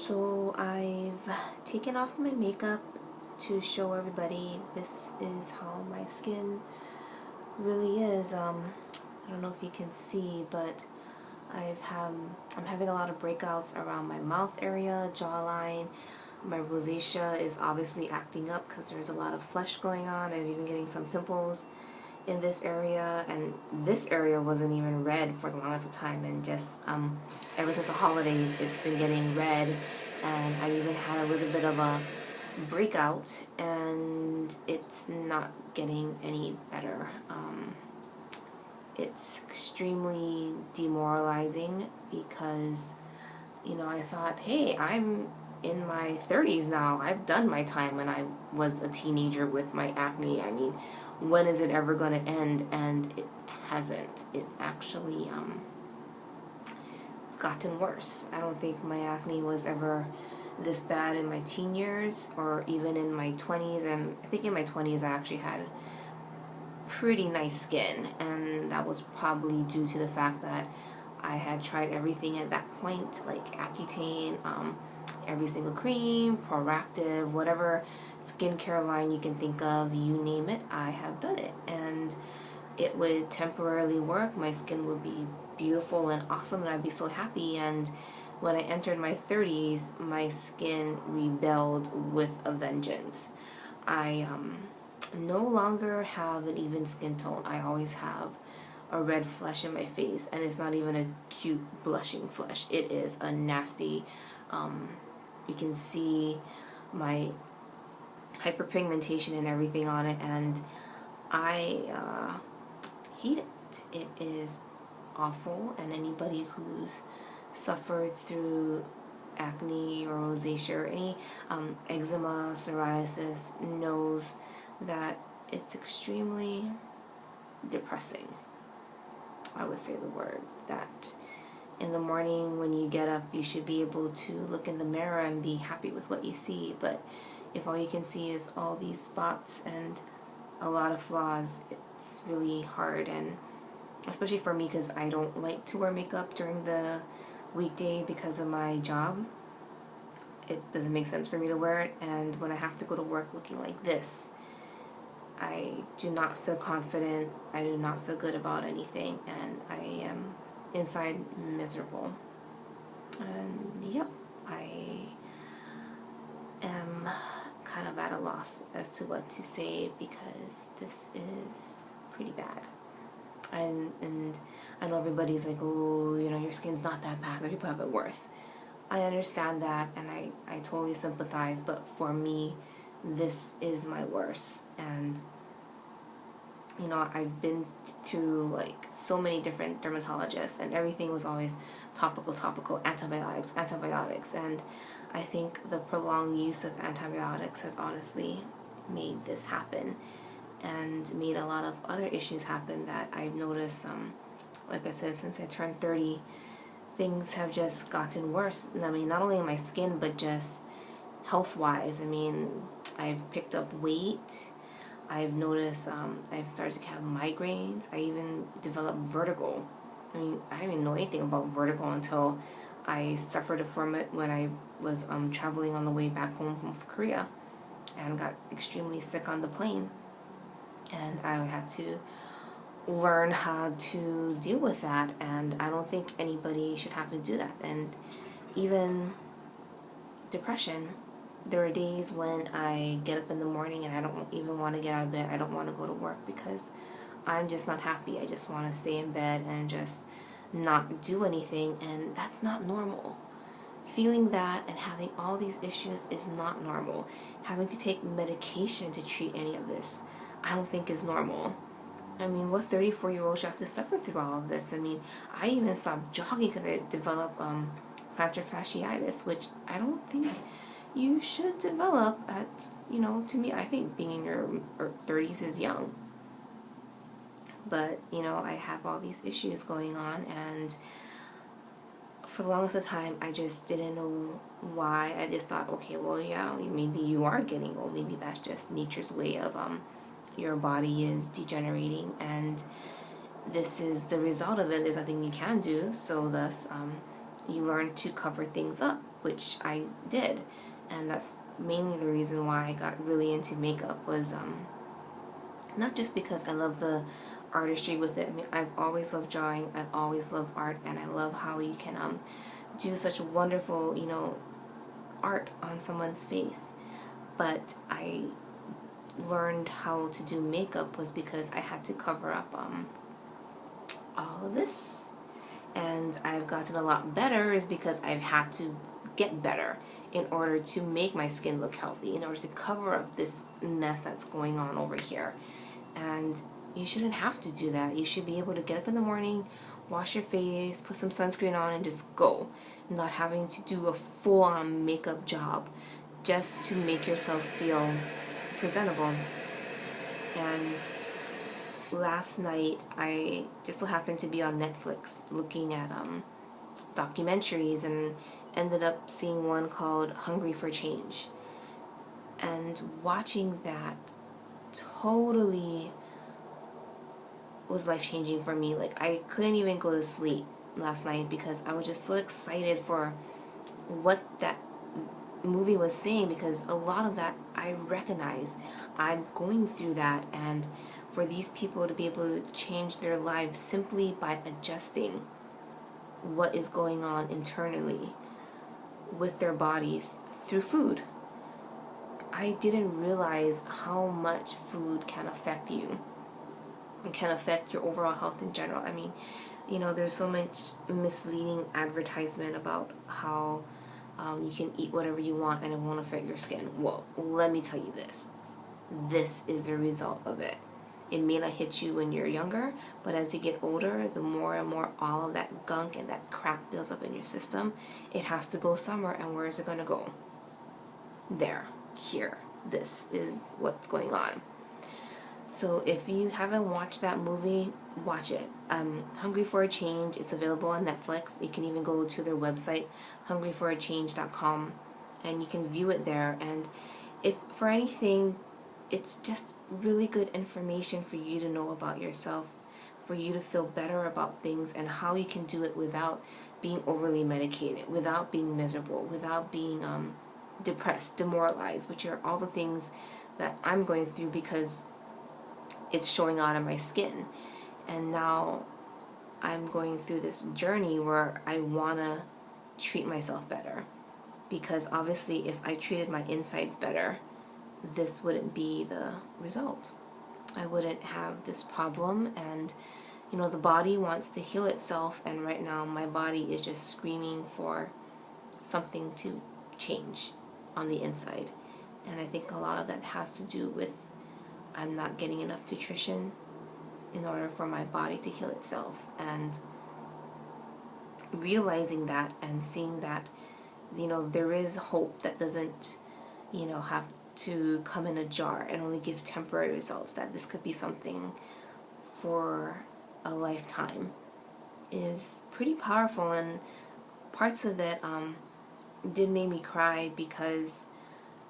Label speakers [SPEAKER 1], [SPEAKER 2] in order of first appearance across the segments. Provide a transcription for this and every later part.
[SPEAKER 1] So I've taken off my makeup to show everybody this is how my skin really is. I don't know if you can see, but I'm having a lot of breakouts around my mouth area, jawline. My rosacea is obviously acting up because there's a lot of flesh going on. I'm even getting some pimples in this area, and this area wasn't even red for the longest of time, and just ever since the holidays it's been getting red, and I even had a little bit of a breakout and it's not getting any better. It's extremely demoralizing because, I thought, hey, I'm in my 30s now. I've done my time when I was a teenager with my acne. I mean, when is it ever going to end? And it hasn't. It actually, it's gotten worse. I don't think my acne was ever this bad in my teen years or even in my 20s. And I think in my 20s I actually had pretty nice skin, and that was probably due to the fact that I had tried everything at that point, like Accutane, every single cream, Proactive, whatever skincare line you can think of, you name it, I have done it. And it would temporarily work. My skin would be beautiful and awesome, and I'd be so happy. And when I entered my 30s, my skin rebelled with a vengeance. I no longer have an even skin tone. I always have a red flush in my face, and it's not even a cute blushing flush. It is a nasty, you can see my hyperpigmentation and everything on it, and I hate it. It is awful, and anybody who's suffered through acne or rosacea or any eczema, psoriasis knows that it's extremely depressing. I would say the word that in the morning when you get up, you should be able to look in the mirror and be happy with what you see. But if all you can see is all these spots and a lot of flaws, it's really hard. And especially for me, because I don't like to wear makeup during the weekday because of my job. It doesn't make sense for me to wear it, and when I have to go to work looking like this, I do not feel confident, I do not feel good about anything, and I am inside miserable. And yep, I am kind of at a loss as to what to say because this is pretty bad. And I know everybody's like, oh, your skin's not that bad, but people have it worse. I understand that, and I totally sympathize, but for me, this is my worst. And I've been to like so many different dermatologists, and everything was always topical, antibiotics, and I think the prolonged use of antibiotics has honestly made this happen and made a lot of other issues happen that I've noticed. Like I said, since I turned 30, things have just gotten worse. I mean, not only in my skin, but just health-wise. I mean, I've picked up weight. I've noticed I've started to have migraines. I even developed vertigo. I mean, I didn't even know anything about vertigo until I suffered from it when I was traveling on the way back home from Korea and got extremely sick on the plane. And I had to learn how to deal with that, and I don't think anybody should have to do that. And even depression, there are days when I get up in the morning and I don't even want to get out of bed. I don't want to go to work because I'm just not happy. I just want to stay in bed and just not do anything, and that's not normal. Feeling that and having all these issues is not normal. Having to take medication to treat any of this, I don't think is normal. I mean, what 34-year-old should have to suffer through all of this? I mean, I even stopped jogging because I developed plantar fasciitis, which I don't think you should develop at, to me, I think being in your 30s is young. But, I have all these issues going on, and for the longest of time, I just didn't know why. I just thought, okay, well, yeah, maybe you are getting old. Maybe that's just nature's way of your body is degenerating, and this is the result of it. There's nothing you can do. So thus, you learn to cover things up, which I did. And that's mainly the reason why I got really into makeup, was not just because I love the artistry with it. I mean, I've always loved drawing, I've always loved art, and I love how you can do such wonderful, art on someone's face. But I learned how to do makeup was because I had to cover up all of this. And I've gotten a lot better is because I've had to get better in order to make my skin look healthy, in order to cover up this mess that's going on over here. And you shouldn't have to do that. You should be able to get up in the morning, wash your face, put some sunscreen on, and just go. Not having to do a full-on makeup job just to make yourself feel presentable. And last night I just so happened to be on Netflix looking at documentaries, and ended up seeing one called Hungry for Change. And watching that totally was life-changing for me. Like, I couldn't even go to sleep last night because I was just so excited for what that movie was saying, because a lot of that I recognize. I'm going through that, and for these people to be able to change their lives simply by adjusting what is going on internally with their bodies through food. I didn't realize how much food can affect you and can affect your overall health in general. I mean, there's so much misleading advertisement about how you can eat whatever you want and it won't affect your skin. Well, let me tell you this. This is a result of it. It may not hit you when you're younger, but as you get older, the more and more all of that gunk and that crap builds up in your system, it has to go somewhere. And where is it going to go? There. Here. This is what's going on. So if you haven't watched that movie, watch it. Hungry for a Change. It's available on Netflix. You can even go to their website, hungryforachange.com, and you can view it there. And if for anything, it's just really good information for you to know about yourself, for you to feel better about things and how you can do it without being overly medicated, without being miserable, without being depressed, demoralized, which are all the things that I'm going through because it's showing out on my skin. And now I'm going through this journey where I want to treat myself better, because obviously if I treated my insides better, this wouldn't be the result. I wouldn't have this problem. And the body wants to heal itself, and right now my body is just screaming for something to change on the inside. And I think a lot of that has to do with I'm not getting enough nutrition in order for my body to heal itself. And realizing that and seeing that there is hope that doesn't have to come in a jar and only give temporary results, that this could be something for a lifetime, is pretty powerful. And parts of it did make me cry, because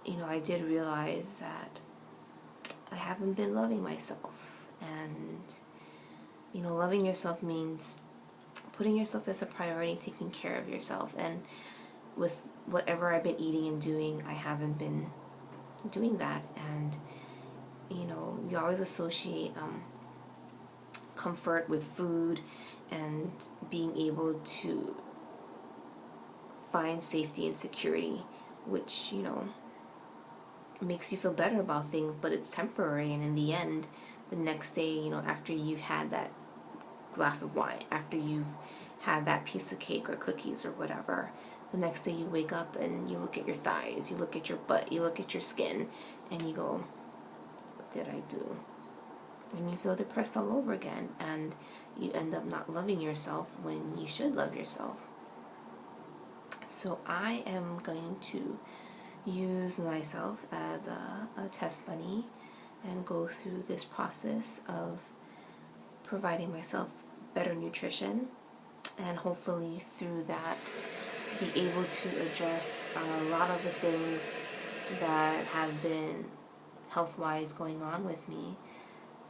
[SPEAKER 1] I did realize that I haven't been loving myself. And loving yourself means putting yourself as a priority, taking care of yourself. And with whatever I've been eating and doing, I haven't been doing that. And you always associate comfort with food and being able to find safety and security, which makes you feel better about things, but it's temporary. And in the end, the next day, after you've had that glass of wine, after you've had that piece of cake or cookies or whatever, the next day you wake up and you look at your thighs, you look at your butt, you look at your skin, and you go, what did I do? And you feel depressed all over again, and you end up not loving yourself when you should love yourself. So I am going to use myself as a test bunny and go through this process of providing myself better nutrition, and hopefully through that be able to address a lot of the things that have been health-wise going on with me,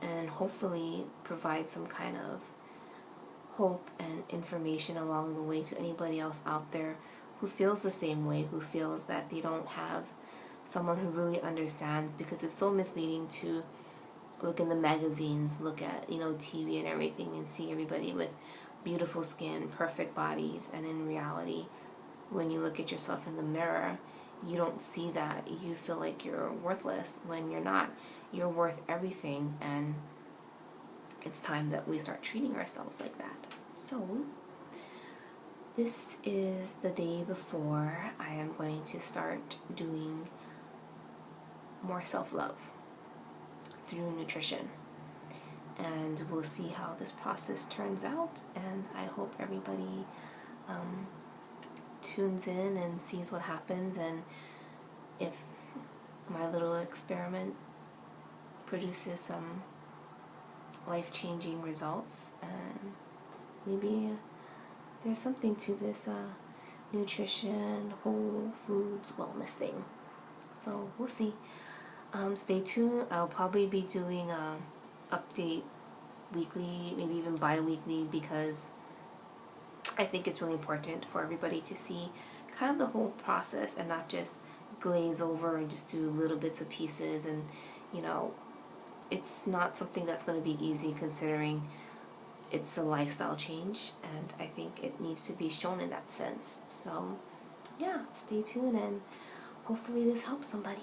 [SPEAKER 1] and hopefully provide some kind of hope and information along the way to anybody else out there who feels the same way, who feels that they don't have someone who really understands, because it's so misleading to look in the magazines, look at, TV and everything, and see everybody with beautiful skin, perfect bodies, and in reality, when you look at yourself in the mirror, you don't see that. You feel like you're worthless when you're not. You're worth everything, and it's time that we start treating ourselves like that. So, this is the day before I am going to start doing more self-love through nutrition. And we'll see how this process turns out, and I hope everybody tunes in and sees what happens, and if my little experiment produces some life-changing results, and maybe there's something to this nutrition, whole foods, wellness thing. So we'll see. Stay tuned. I'll probably be doing a update weekly, maybe even bi-weekly, because I think it's really important for everybody to see kind of the whole process and not just glaze over and just do little bits of pieces. And it's not something that's going to be easy, considering it's a lifestyle change, and I think it needs to be shown in that sense. So yeah, stay tuned, and hopefully this helps somebody.